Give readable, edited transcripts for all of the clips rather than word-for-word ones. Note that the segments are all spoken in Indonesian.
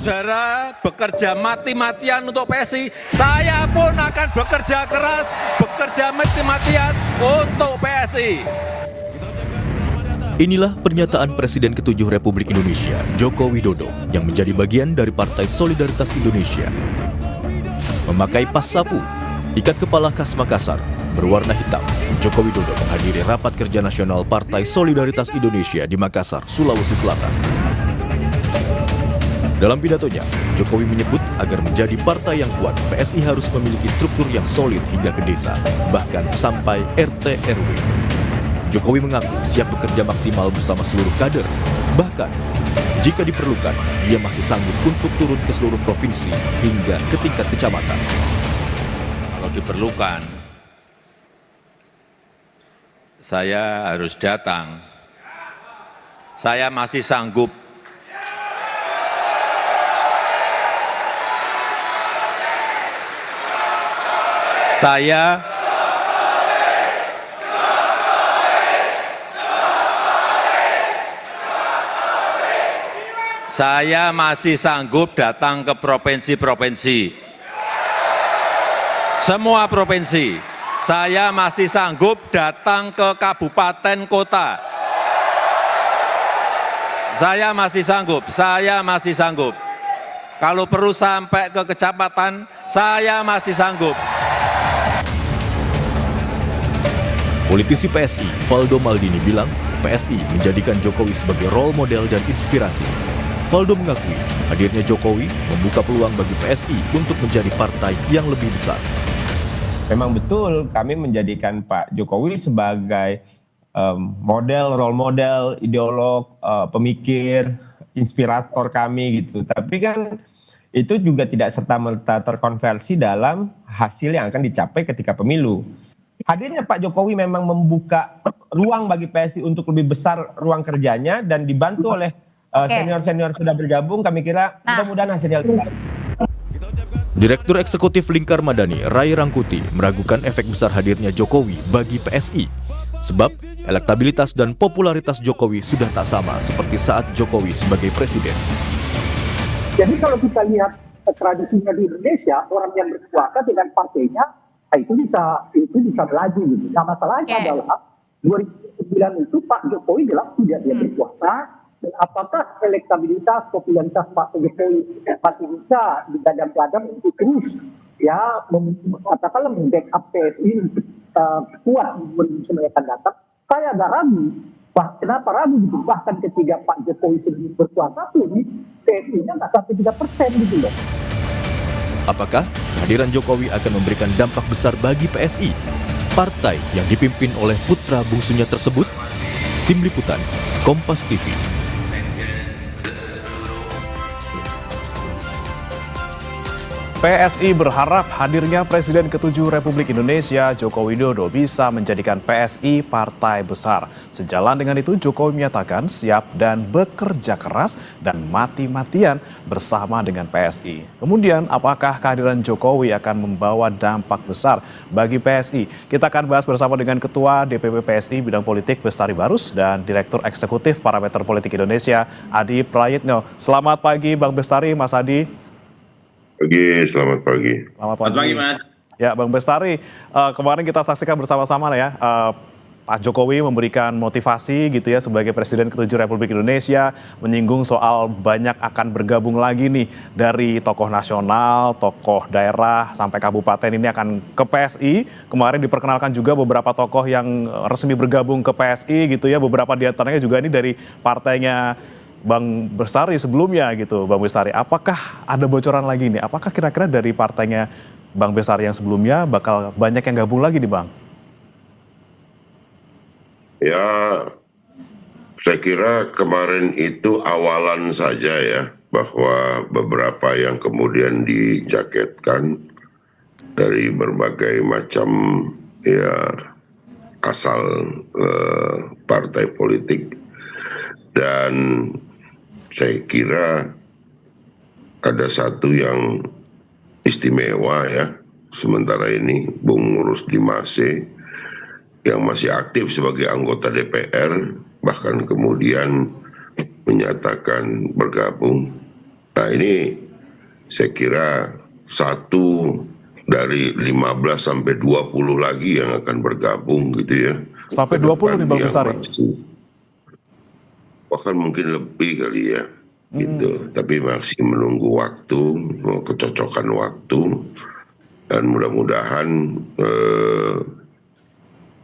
saudara-saudara bekerja mati-matian untuk PSI, saya pun akan bekerja keras, bekerja mati-matian untuk PSI. Inilah pernyataan Presiden ke-7 Republik Indonesia, Joko Widodo, yang menjadi bagian dari Partai Solidaritas Indonesia. Memakai pas sapu, ikat kepala khas Makassar, berwarna hitam, Joko Widodo menghadiri rapat kerja nasional Partai Solidaritas Indonesia di Makassar, Sulawesi Selatan. Dalam pidatonya, Jokowi menyebut agar menjadi partai yang kuat, PSI harus memiliki struktur yang solid hingga ke desa, bahkan sampai RT RW. Jokowi mengaku siap bekerja maksimal bersama seluruh kader. Bahkan, jika diperlukan, dia masih sanggup untuk turun ke seluruh provinsi hingga ke tingkat kecamatan. Kalau diperlukan, saya harus datang. Saya masih sanggup. Saya masih sanggup datang ke provinsi-provinsi. Semua provinsi. Saya masih sanggup datang ke kabupaten kota. Saya masih sanggup. Kalau perlu sampai ke kecamatan, saya masih sanggup. Politisi PSI, Valdo Maldini bilang, PSI menjadikan Jokowi sebagai role model dan inspirasi. Valdo mengakui hadirnya Jokowi membuka peluang bagi PSI untuk menjadi partai yang lebih besar. Memang betul kami menjadikan Pak Jokowi sebagai role model, ideolog, pemikir, inspirator kami gitu. Tapi kan itu juga tidak serta-merta terkonversi dalam hasil yang akan dicapai ketika pemilu. Hadirnya Pak Jokowi memang membuka ruang bagi PSI untuk lebih besar ruang kerjanya dan dibantu oleh senior-senior sudah bergabung, kami kira mudah-mudahan hasilnya lebih baik. Direktur Eksekutif Lingkar Madani, Ray Rangkuti, meragukan efek besar hadirnya Jokowi bagi PSI. Sebab elektabilitas dan popularitas Jokowi sudah tak sama seperti saat Jokowi sebagai presiden. Jadi kalau kita lihat tradisinya di Indonesia, orang yang berkuasa dengan partainya, itu bisa melaju gitu. Nah, masalahnya adalah 2009 itu Pak Jokowi jelas tidak dia berkuasa. Dan apakah elektabilitas, popularitas Pak Jokowi masih bisa digadang-gadang untuk terus ya katakanlah membackup PSI kuat di akan datang? Saya agak ragu. Kenapa ragu gitu? Bahkan ketika Pak Jokowi sedang berkuasa pun PSI-nya nggak sampai 3% gitu loh. Apakah kehadiran Jokowi akan memberikan dampak besar bagi PSI? Partai yang dipimpin oleh putra bungsunya tersebut? Tim Liputan, Kompas TV. PSI berharap hadirnya Presiden ke-7 Republik Indonesia, Joko Widodo, bisa menjadikan PSI partai besar. Sejalan dengan itu, Jokowi menyatakan siap dan bekerja keras dan mati-matian bersama dengan PSI. Kemudian, apakah kehadiran Jokowi akan membawa dampak besar bagi PSI? Kita akan bahas bersama dengan Ketua DPP PSI Bidang Politik Bestari Barus dan Direktur Eksekutif Parameter Politik Indonesia, Adi Prayitno. Selamat pagi Bang Bestari, Mas Adi. Selamat pagi. Selamat pagi, Mas. Ya, Bang Bestari, kemarin kita saksikan bersama-sama ya, Pak Jokowi memberikan motivasi gitu ya sebagai Presiden ke-7 Republik Indonesia, menyinggung soal banyak akan bergabung lagi nih dari tokoh nasional, tokoh daerah, sampai kabupaten ini akan ke PSI. Kemarin diperkenalkan juga beberapa tokoh yang resmi bergabung ke PSI gitu ya, beberapa di antaranya juga ini dari partainya Bang Bestari sebelumnya gitu, Bang Bestari. Apakah ada bocoran lagi nih? Apakah kira-kira dari partainya Bang Bestari yang sebelumnya bakal banyak yang gabung lagi nih, Bang? Ya, saya kira kemarin itu awalan saja ya, bahwa beberapa yang kemudian dijaketkan dari berbagai macam ya asal partai politik. Dan saya kira ada satu yang istimewa ya, sementara ini Bung Rusdi Mase yang masih aktif sebagai anggota DPR, bahkan kemudian menyatakan bergabung. Nah ini saya kira satu dari 15 sampai 20 lagi yang akan bergabung gitu ya. Sampai 20 nih Bang Bestari. Bahkan mungkin lebih kali ya. Gitu. Tapi masih menunggu waktu, kecocokan waktu, dan mudah-mudahan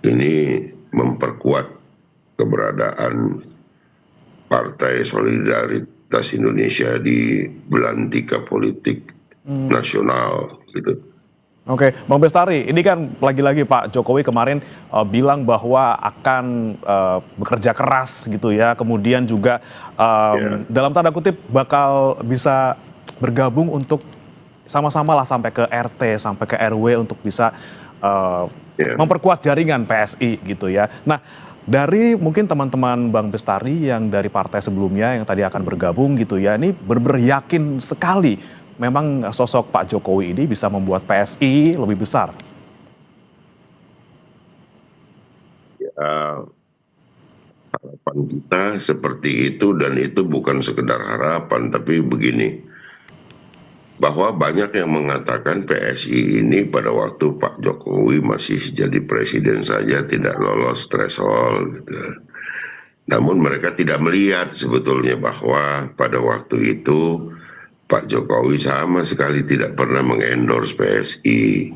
ini memperkuat keberadaan Partai Solidaritas Indonesia di belantika politik nasional gitu. Oke, Bang Bestari, ini kan lagi-lagi Pak Jokowi kemarin bilang bahwa akan bekerja keras gitu ya, kemudian juga dalam tanda kutip bakal bisa bergabung untuk sama-sama lah sampai ke RT, sampai ke RW untuk bisa memperkuat jaringan PSI gitu ya. Nah, dari mungkin teman-teman Bang Bestari yang dari partai sebelumnya yang tadi akan bergabung gitu ya, ini benar-benar yakin sekali memang sosok Pak Jokowi ini bisa membuat PSI lebih besar. Ya, harapan kita seperti itu, dan itu bukan sekedar harapan, tapi begini, bahwa banyak yang mengatakan PSI ini pada waktu Pak Jokowi masih jadi presiden saja tidak lolos threshold gitu. Namun mereka tidak melihat sebetulnya bahwa pada waktu itu Pak Jokowi sama sekali tidak pernah mengendorse PSI.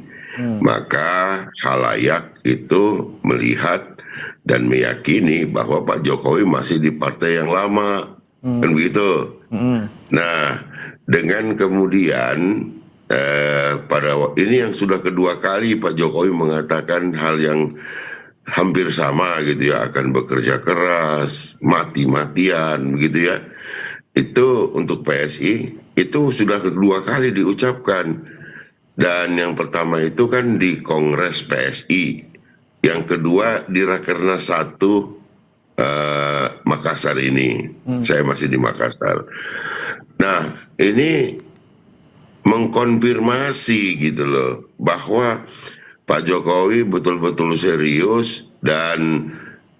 Maka halayak itu melihat dan meyakini bahwa Pak Jokowi masih di partai yang lama. Kan begitu. Nah, dengan kemudian ini yang sudah kedua kali Pak Jokowi mengatakan hal yang hampir sama gitu ya, akan bekerja keras, mati-matian begitu ya. Itu untuk PSI itu sudah kedua kali diucapkan, dan yang pertama itu kan di Kongres PSI, yang kedua di Rakernas 1 Makassar ini. Saya masih di Makassar. Nah, ini mengkonfirmasi gitu loh bahwa Pak Jokowi betul-betul serius, dan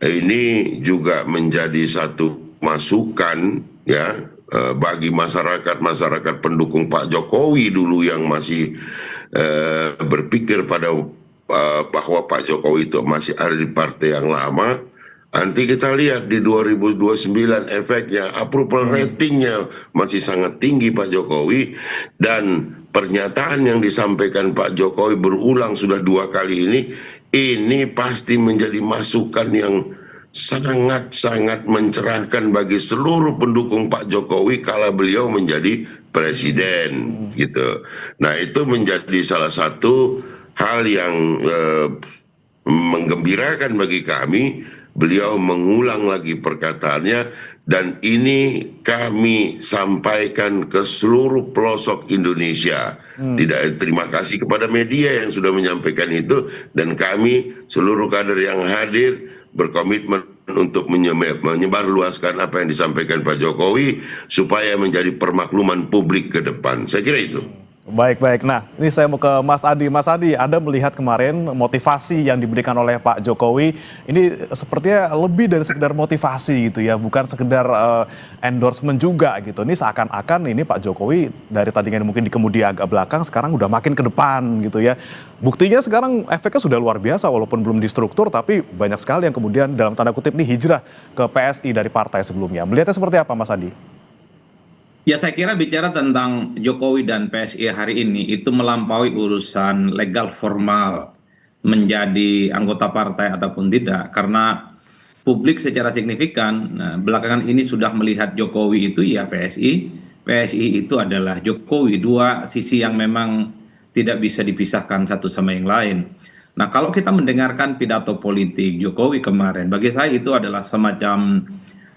ini juga menjadi satu masukan ya bagi masyarakat pendukung Pak Jokowi dulu yang masih berpikir pada bahwa Pak Jokowi itu masih ada di partai yang lama. Nanti kita lihat di 2029 efeknya, approval ratingnya masih sangat tinggi Pak Jokowi, dan pernyataan yang disampaikan Pak Jokowi berulang sudah 2 kali ini pasti menjadi masukan yang sangat-sangat mencerahkan bagi seluruh pendukung Pak Jokowi kala beliau menjadi presiden gitu. Nah, itu menjadi salah satu hal yang menggembirakan bagi kami. Beliau mengulang lagi perkataannya, dan ini kami sampaikan ke seluruh pelosok Indonesia. Terima kasih kepada media yang sudah menyampaikan itu, dan kami seluruh kader yang hadir berkomitmen untuk menyebarluaskan apa yang disampaikan Pak Jokowi supaya menjadi permakluman publik ke depan. Saya kira itu. Baik. Nah, ini saya mau ke Mas Adi. Mas Adi, Anda melihat kemarin motivasi yang diberikan oleh Pak Jokowi ini sepertinya lebih dari sekedar motivasi gitu ya, bukan sekedar endorsement juga gitu. Ini seakan-akan ini Pak Jokowi dari tadinya mungkin di kemudian agak belakang, sekarang udah makin ke depan gitu ya. Buktinya sekarang efeknya sudah luar biasa, walaupun belum distruktur, tapi banyak sekali yang kemudian dalam tanda kutip nih hijrah ke PSI dari partai sebelumnya. Melihatnya seperti apa, Mas Adi? Ya, saya kira bicara tentang Jokowi dan PSI hari ini itu melampaui urusan legal formal menjadi anggota partai ataupun tidak, karena publik secara signifikan belakangan ini sudah melihat Jokowi itu ya PSI, PSI itu adalah Jokowi, dua sisi yang memang tidak bisa dipisahkan satu sama yang lain. Nah, kalau kita mendengarkan pidato politik Jokowi kemarin, bagi saya itu adalah semacam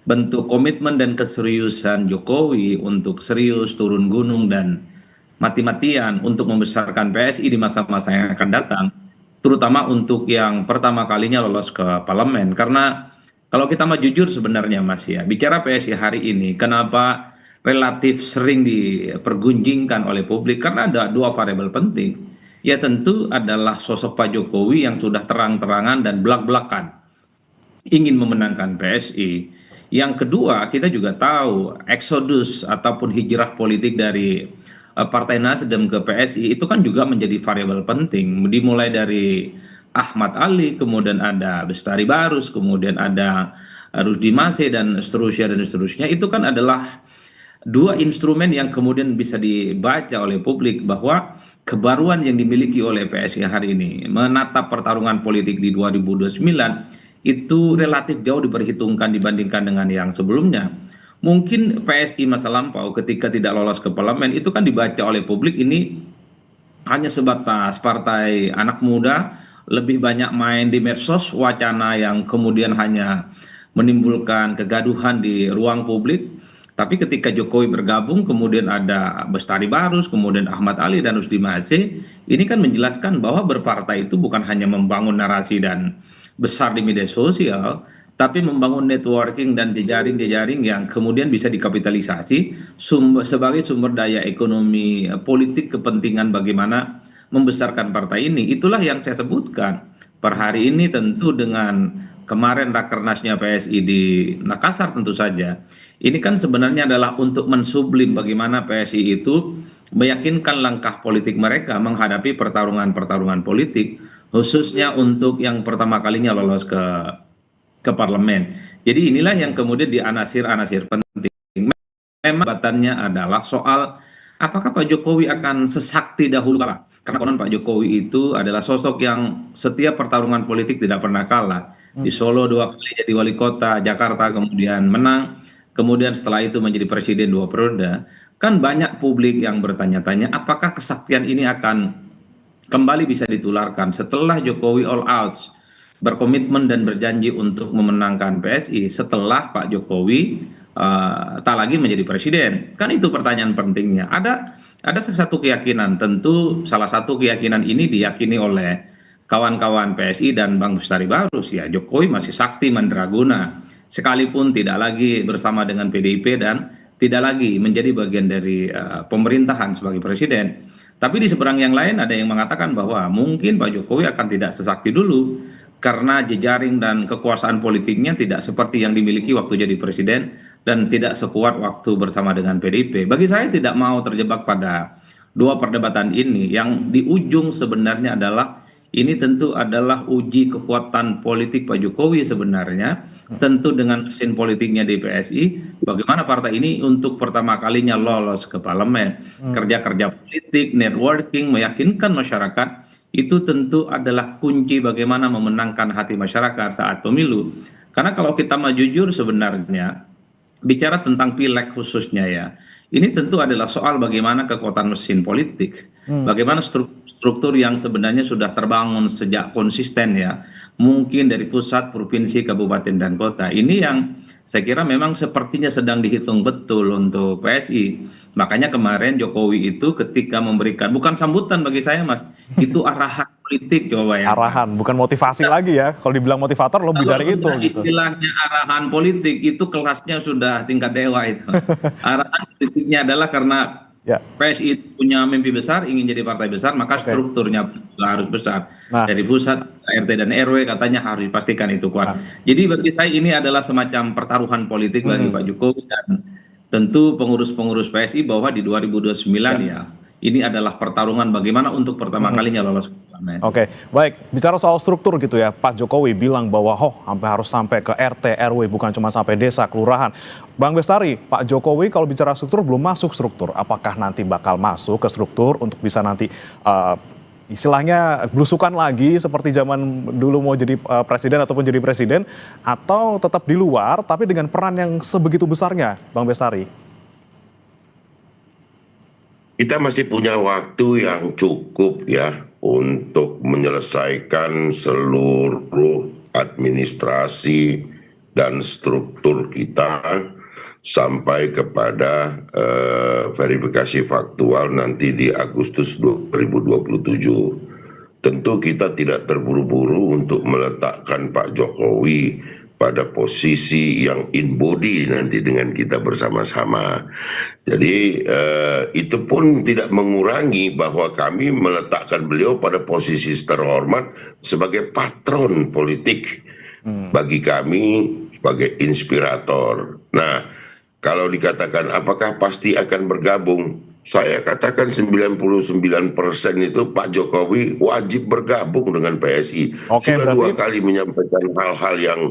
bentuk komitmen dan keseriusan Jokowi untuk serius turun gunung dan mati-matian untuk membesarkan PSI di masa-masa yang akan datang, terutama untuk yang pertama kalinya lolos ke parlemen. Karena kalau kita mau jujur sebenarnya Mas ya, bicara PSI hari ini, kenapa relatif sering dipergunjingkan oleh publik? Karena ada 2 variabel penting. Ya tentu adalah sosok Pak Jokowi yang sudah terang-terangan dan belak-belakan ingin memenangkan PSI. Yang kedua, kita juga tahu eksodus ataupun hijrah politik dari Partai Nasdem ke PSI itu kan juga menjadi variabel penting. Dimulai dari Ahmad Ali, kemudian ada Bestari Barus, kemudian ada Rusdi Masih dan seterusnya. Itu kan adalah dua instrumen yang kemudian bisa dibaca oleh publik bahwa kebaruan yang dimiliki oleh PSI hari ini menatap pertarungan politik di 2029 itu relatif jauh diperhitungkan dibandingkan dengan yang sebelumnya. Mungkin PSI masa lampau ketika tidak lolos ke parlemen itu kan dibaca oleh publik ini hanya sebatas partai anak muda, lebih banyak main di medsos, wacana yang kemudian hanya menimbulkan kegaduhan di ruang publik. Tapi ketika Jokowi bergabung, kemudian ada Bestari Barus, kemudian Ahmad Ali dan Rusdi Masih, ini kan menjelaskan bahwa berpartai itu bukan hanya membangun narasi dan besar di media sosial, tapi membangun networking dan jejaring-jejaring yang kemudian bisa dikapitalisasi sebagai sumber daya ekonomi politik kepentingan bagaimana membesarkan partai ini. Itulah yang saya sebutkan. Per hari ini tentu dengan kemarin rakernasnya PSI di Makassar tentu saja. Ini kan sebenarnya adalah untuk mensublim bagaimana PSI itu meyakinkan langkah politik mereka menghadapi pertarungan-pertarungan politik, khususnya untuk yang pertama kalinya lolos ke parlemen. Jadi inilah yang kemudian dianasir-anasir penting. Memang batannya adalah soal apakah Pak Jokowi akan sesakti dahulu kala. Karena konon Pak Jokowi itu adalah sosok yang setiap pertarungan politik tidak pernah kalah. Di Solo 2 kali jadi wali kota, Jakarta kemudian menang, kemudian setelah itu menjadi presiden 2 periode. Kan banyak publik yang bertanya-tanya apakah kesaktian ini akan kembali bisa ditularkan setelah Jokowi all out berkomitmen dan berjanji untuk memenangkan PSI setelah Pak Jokowi tak lagi menjadi presiden. Kan itu pertanyaan pentingnya. Ada satu keyakinan, tentu salah satu keyakinan ini diyakini oleh kawan-kawan PSI dan Bang Bestari Barus, ya Jokowi masih sakti mandraguna sekalipun tidak lagi bersama dengan PDIP dan tidak lagi menjadi bagian dari pemerintahan sebagai presiden. Tapi di seberang yang lain ada yang mengatakan bahwa mungkin Pak Jokowi akan tidak sesakti dulu karena jejaring dan kekuasaan politiknya tidak seperti yang dimiliki waktu jadi presiden dan tidak sekuat waktu bersama dengan PDIP. Bagi saya tidak mau terjebak pada dua perdebatan ini. Yang di ujung sebenarnya adalah ini tentu adalah uji kekuatan politik Pak Jokowi sebenarnya. Tentu dengan mesin politiknya di PSI, bagaimana partai ini untuk pertama kalinya lolos ke parlemen. Kerja-kerja politik, networking, meyakinkan masyarakat, itu tentu adalah kunci bagaimana memenangkan hati masyarakat saat pemilu. Karena kalau kita mau jujur sebenarnya, bicara tentang pileg khususnya ya, ini tentu adalah soal bagaimana kekuatan mesin politik, bagaimana struktur yang sebenarnya sudah terbangun sejak konsisten ya, mungkin dari pusat, provinsi, kabupaten, dan kota. Ini yang saya kira memang sepertinya sedang dihitung betul untuk PSI. Makanya kemarin Jokowi itu ketika memberikan, bukan sambutan bagi saya Mas, itu arahan politik coba ya. Arahan, bukan motivasi lagi ya. Kalau dibilang motivator lebih dari itu. Istilahnya arahan politik itu kelasnya sudah tingkat dewa itu. Arahan politiknya adalah karena PSI punya mimpi besar, ingin jadi partai besar, maka strukturnya harus besar. Dari pusat, RT dan RW katanya harus dipastikan itu kuat. Jadi bagi saya ini adalah semacam pertaruhan politik bagi Pak Jokowi dan tentu pengurus-pengurus PSI bahwa di 2029 ya, ini adalah pertarungan bagaimana untuk pertama kalinya lolos ke parlemen. Oke, baik. Bicara soal struktur gitu ya, Pak Jokowi bilang bahwa harus sampai ke RT, RW, bukan cuma sampai desa, kelurahan. Bang Bestari, Pak Jokowi kalau bicara struktur belum masuk struktur. Apakah nanti bakal masuk ke struktur untuk bisa nanti istilahnya belusukan lagi seperti zaman dulu mau jadi presiden ataupun jadi presiden, atau tetap di luar tapi dengan peran yang sebegitu besarnya, Bang Bestari? Kita masih punya waktu yang cukup ya untuk menyelesaikan seluruh administrasi dan struktur kita sampai kepada verifikasi faktual nanti di Agustus 2027. Tentu kita tidak terburu-buru untuk meletakkan Pak Jokowi pada posisi yang in body nanti dengan kita bersama-sama. Jadi itu pun tidak mengurangi bahwa kami meletakkan beliau pada posisi terhormat sebagai patron politik bagi kami sebagai inspirator. Nah, kalau dikatakan apakah pasti akan bergabung, saya katakan 99% itu Pak Jokowi wajib bergabung dengan PSI. Sudah berarti 2 kali menyampaikan hal-hal yang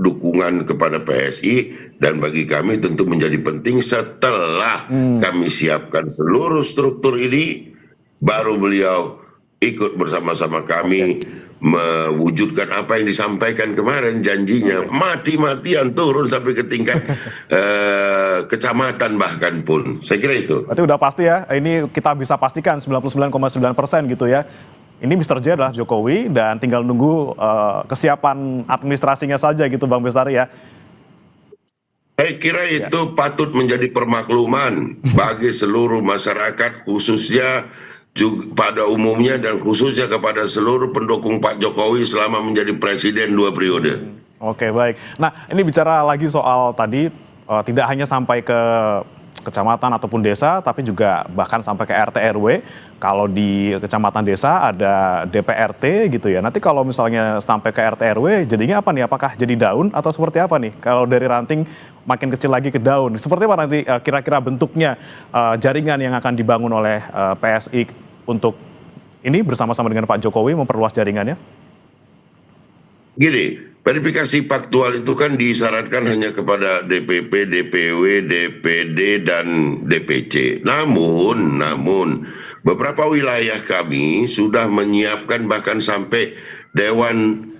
dukungan kepada PSI, dan bagi kami tentu menjadi penting setelah kami siapkan seluruh struktur ini, baru beliau ikut bersama-sama kami mewujudkan apa yang disampaikan kemarin, janjinya mati-matian turun sampai ke tingkat kecamatan bahkan pun. Saya kira itu. Berarti udah pasti ya, ini kita bisa pastikan 99,9% gitu ya. Ini Mr. J adalah Jokowi dan tinggal nunggu kesiapan administrasinya saja gitu Bang Bestari ya. Saya kira itu patut menjadi permakluman bagi seluruh masyarakat, khususnya pada umumnya dan khususnya kepada seluruh pendukung Pak Jokowi selama menjadi presiden 2 periode. Oke, baik. Nah, ini bicara lagi soal tadi tidak hanya sampai ke kecamatan ataupun desa, tapi juga bahkan sampai ke RT RW. Kalau di kecamatan desa ada DPRT gitu ya. Nanti kalau misalnya sampai ke RT RW jadinya apa nih? Apakah jadi daun atau seperti apa nih? Kalau dari ranting makin kecil lagi ke daun. Seperti apa nanti kira-kira bentuknya jaringan yang akan dibangun oleh PSI untuk ini bersama-sama dengan Pak Jokowi memperluas jaringannya? Gini, verifikasi faktual itu kan disyaratkan hanya kepada DPP, DPW, DPD, dan DPC. Namun beberapa wilayah kami sudah menyiapkan bahkan sampai Dewan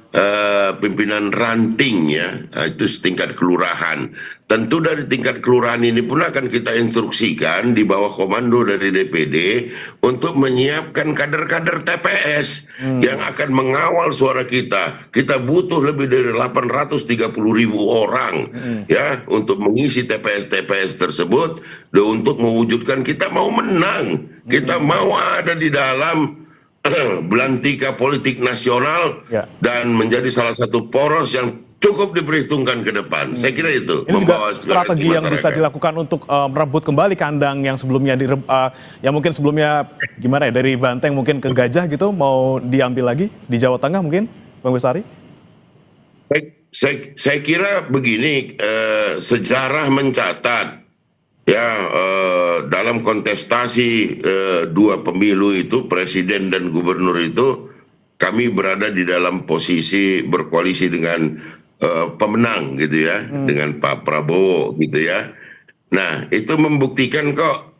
Pimpinan Ranting ya, itu setingkat kelurahan. Tentu dari tingkat kelurahan ini pun akan kita instruksikan di bawah komando dari DPD untuk menyiapkan kader-kader TPS yang akan mengawal suara kita. Kita butuh lebih dari 830.000 orang ya untuk mengisi TPS-TPS tersebut, dan untuk mewujudkan kita mau menang, kita mau ada di dalam belantika politik nasional dan menjadi salah satu poros yang cukup diperhitungkan ke depan. Saya kira itu ini membawa juga strategi yang bisa dilakukan untuk merebut kembali kandang yang sebelumnya yang mungkin sebelumnya gimana ya, dari Banteng mungkin ke Gajah gitu, mau diambil lagi di Jawa Tengah mungkin, Bang Bestari? Saya kira begini, sejarah mencatat ya, dalam kontestasi 2 pemilu itu, presiden dan gubernur itu, kami berada di dalam posisi berkoalisi dengan pemenang gitu ya, dengan Pak Prabowo gitu ya. Nah, itu membuktikan kok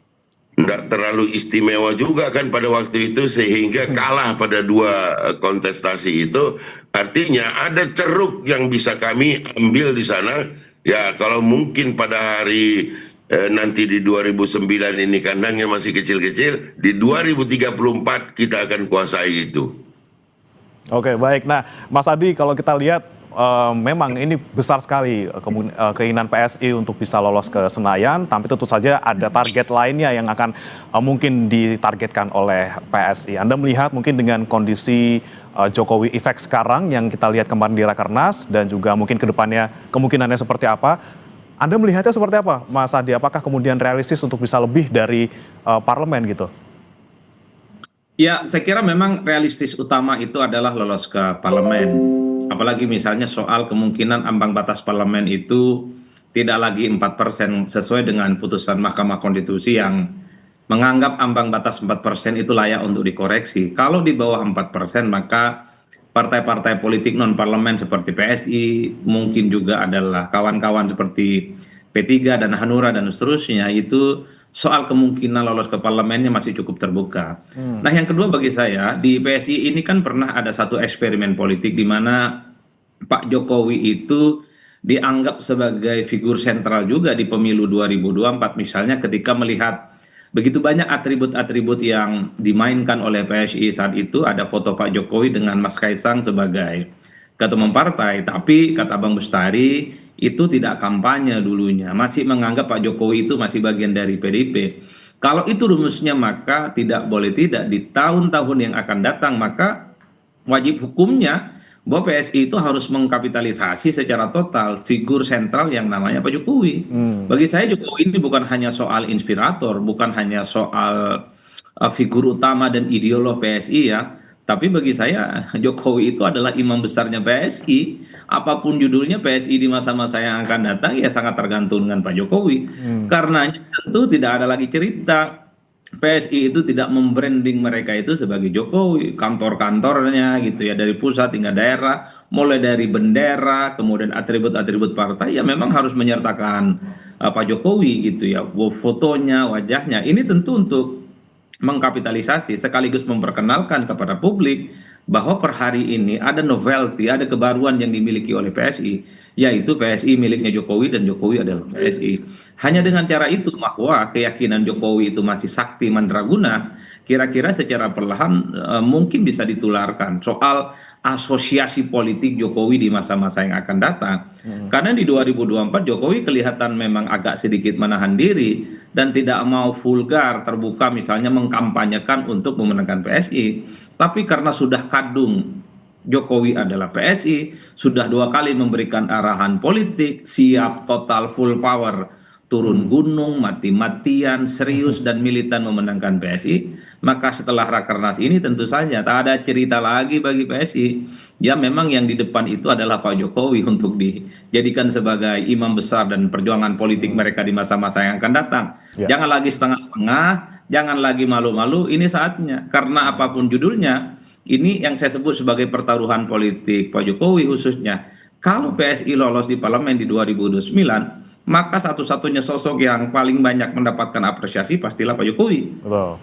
nggak terlalu istimewa juga kan pada waktu itu, sehingga kalah pada 2 kontestasi itu. Artinya ada ceruk yang bisa kami ambil di sana ya. Kalau mungkin pada hari nanti di 2009 ini kandangnya masih kecil-kecil, di 2034 kita akan kuasai itu. Oke, baik. Nah, Mas Adi, kalau kita lihat memang ini besar sekali keinginan PSI untuk bisa lolos ke Senayan, tapi tentu saja ada target lainnya yang akan mungkin ditargetkan oleh PSI. Anda melihat mungkin dengan kondisi Jokowi effect sekarang yang kita lihat kemarin di Rakernas dan juga mungkin ke depannya kemungkinannya seperti apa? Anda melihatnya seperti apa, Mas Adi? Apakah kemudian realistis untuk bisa lebih dari parlemen gitu? Ya, saya kira memang realistis utama itu adalah lolos ke parlemen. Apalagi misalnya soal kemungkinan ambang batas parlemen itu tidak lagi 4% sesuai dengan putusan Mahkamah Konstitusi yang menganggap ambang batas 4% itu layak untuk dikoreksi. Kalau di bawah 4%, maka partai-partai politik non-parlemen seperti PSI, mungkin juga adalah kawan-kawan seperti P3 dan Hanura dan seterusnya, itu soal kemungkinan lolos ke parlemennya masih cukup terbuka. Nah, yang kedua bagi saya, di PSI ini kan pernah ada satu eksperimen politik di mana Pak Jokowi itu dianggap sebagai figur sentral juga di pemilu 2024, misalnya ketika melihat begitu banyak atribut-atribut yang dimainkan oleh PSI saat itu. Ada foto Pak Jokowi dengan Mas Kaisang sebagai ketua umum partai, tapi kata Bang Bestari itu tidak kampanye dulunya, masih menganggap Pak Jokowi itu masih bagian dari PDIP. Kalau itu rumusnya, maka tidak boleh tidak di tahun-tahun yang akan datang, maka wajib hukumnya bahwa PSI itu harus mengkapitalisasi secara total figur sentral yang namanya Pak Jokowi. Bagi saya Jokowi ini bukan hanya soal inspirator, bukan hanya soal figur utama dan ideolog PSI ya, tapi bagi saya Jokowi itu adalah imam besarnya PSI. apapun judulnya PSI di masa-masa yang akan datang ya sangat tergantung dengan Pak Jokowi. Karenanya tentu tidak ada lagi cerita PSI itu tidak membranding mereka itu sebagai Jokowi, kantor-kantornya gitu ya, dari pusat hingga daerah, mulai dari bendera, kemudian atribut-atribut partai ya memang harus menyertakan Pak Jokowi gitu ya, fotonya, wajahnya. Ini tentu untuk mengkapitalisasi sekaligus memperkenalkan kepada publik bahwa per hari ini ada novelty, ada kebaruan yang dimiliki oleh PSI, yaitu PSI miliknya Jokowi dan Jokowi adalah PSI. Hanya dengan cara itu bahwa keyakinan Jokowi itu masih sakti mandraguna, kira-kira secara perlahan mungkin bisa ditularkan soal asosiasi politik Jokowi di masa-masa yang akan datang. Karena di 2024 Jokowi kelihatan memang agak sedikit menahan diri dan tidak mau vulgar terbuka misalnya mengkampanyekan untuk memenangkan PSI. Tapi karena sudah kadung Jokowi adalah PSI, sudah 2 kali memberikan arahan politik, siap total full power, turun gunung, mati-matian, serius dan militan memenangkan PSI, maka setelah Rakernas ini tentu saja tak ada cerita lagi bagi PSI. Ya memang yang di depan itu adalah Pak Jokowi untuk dijadikan sebagai imam besar dan perjuangan politik mereka di masa-masa yang akan datang. Jangan lagi setengah-setengah, jangan lagi malu-malu, ini saatnya. Karena apapun judulnya, ini yang saya sebut sebagai pertaruhan politik Pak Jokowi khususnya. Kalau PSI lolos di parlemen di 2029, maka satu-satunya sosok yang paling banyak mendapatkan apresiasi pastilah Pak Jokowi. Betul.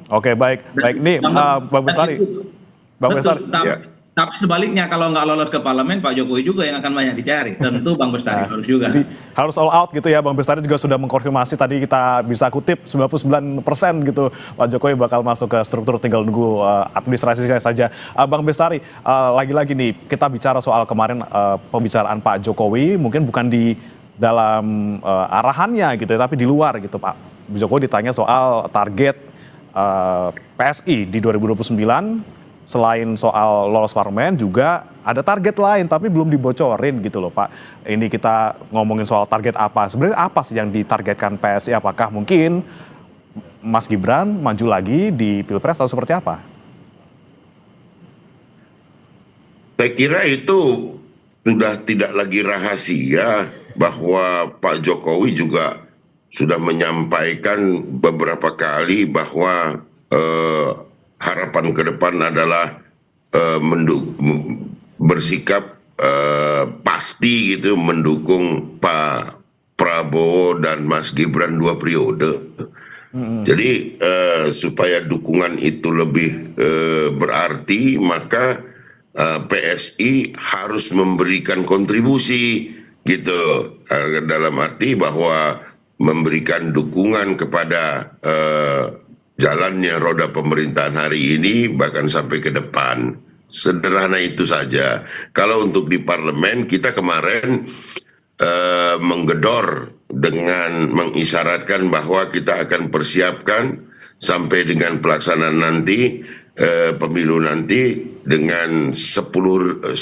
Oke, baik. Baik, nih Bang Bestari. Bang Bestari. Tapi sebaliknya kalau nggak lolos ke parlemen, Pak Jokowi juga yang akan banyak dicari. Tentu Bang Bestari harus juga. Jadi, harus all out gitu ya. Bang Bestari juga sudah mengkonfirmasi tadi kita bisa kutip 99% gitu. Pak Jokowi bakal masuk ke struktur, tinggal nunggu administrasinya saja. Bang Bestari, lagi-lagi nih kita bicara soal kemarin pembicaraan Pak Jokowi, mungkin bukan di dalam arahannya gitu ya, tapi di luar gitu Pak. Jokowi ditanya soal target PSI di 2029. Selain soal lolos parlemen juga ada target lain tapi belum dibocorin gitu loh Pak. Ini kita ngomongin soal target apa. Sebenarnya apa sih yang ditargetkan PSI? Apakah mungkin Mas Gibran maju lagi di Pilpres atau seperti apa? Saya kira itu sudah tidak lagi rahasia bahwa Pak Jokowi juga sudah menyampaikan beberapa kali bahwa harapan ke depan adalah bersikap pasti gitu mendukung Pak Prabowo dan Mas Gibran 2 periode. Jadi supaya dukungan itu lebih berarti maka PSI harus memberikan kontribusi gitu, dalam arti bahwa memberikan dukungan kepada jalannya roda pemerintahan hari ini bahkan sampai ke depan. Sederhana itu saja. Kalau untuk di parlemen kita kemarin menggedor dengan mengisyaratkan bahwa kita akan persiapkan sampai dengan pelaksanaan nanti pemilu nanti dengan 10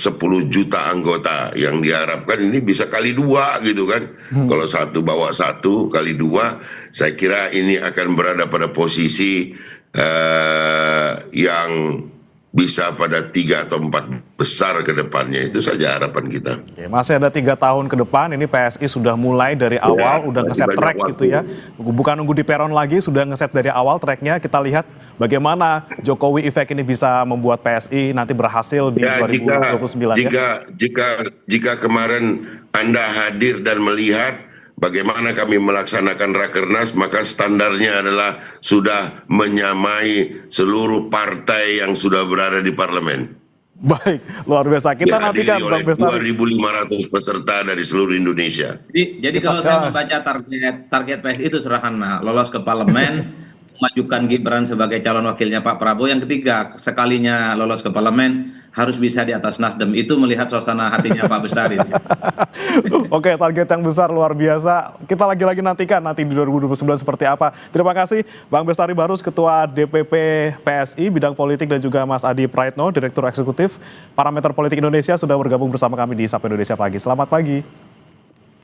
juta anggota yang diharapkan ini bisa kali 2 gitu kan. Kalau 1 bawa 1 kali 2, saya kira ini akan berada pada posisi yang bisa pada 3 atau 4 besar ke depannya. Itu saja harapan kita. Oke, masih ada 3 tahun ke depan, ini PSI sudah mulai dari awal, udah ngeset track gitu ya. Bukan nunggu di peron lagi, sudah ngeset dari awal tracknya. Kita lihat bagaimana Jokowi Effect ini bisa membuat PSI nanti berhasil di 2029. Jika kemarin Anda hadir dan melihat bagaimana kami melaksanakan Rakernas, maka standarnya adalah sudah menyamai seluruh partai yang sudah berada di parlemen. Baik, luar biasa. Kita nantikan Bang Bestari. 2.500 peserta dari seluruh Indonesia. Jadi kalau saya membaca target PSI itu sederhana, lolos ke parlemen, memajukan Gibran sebagai calon wakilnya Pak Prabowo. Yang ketiga, sekalinya lolos ke parlemen, harus bisa di atas Nasdem. Itu melihat suasana hatinya Pak Bestari. Oke, target yang besar luar biasa. Kita lagi-lagi nantikan nanti di 2029 seperti apa. Terima kasih Bang Bestari Barus, Ketua DPP PSI Bidang Politik, dan juga Mas Adi Praitno, Direktur Eksekutif Parameter Politik Indonesia, sudah bergabung bersama kami di Sapa Indonesia Pagi. Selamat pagi.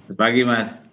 Selamat pagi Mas.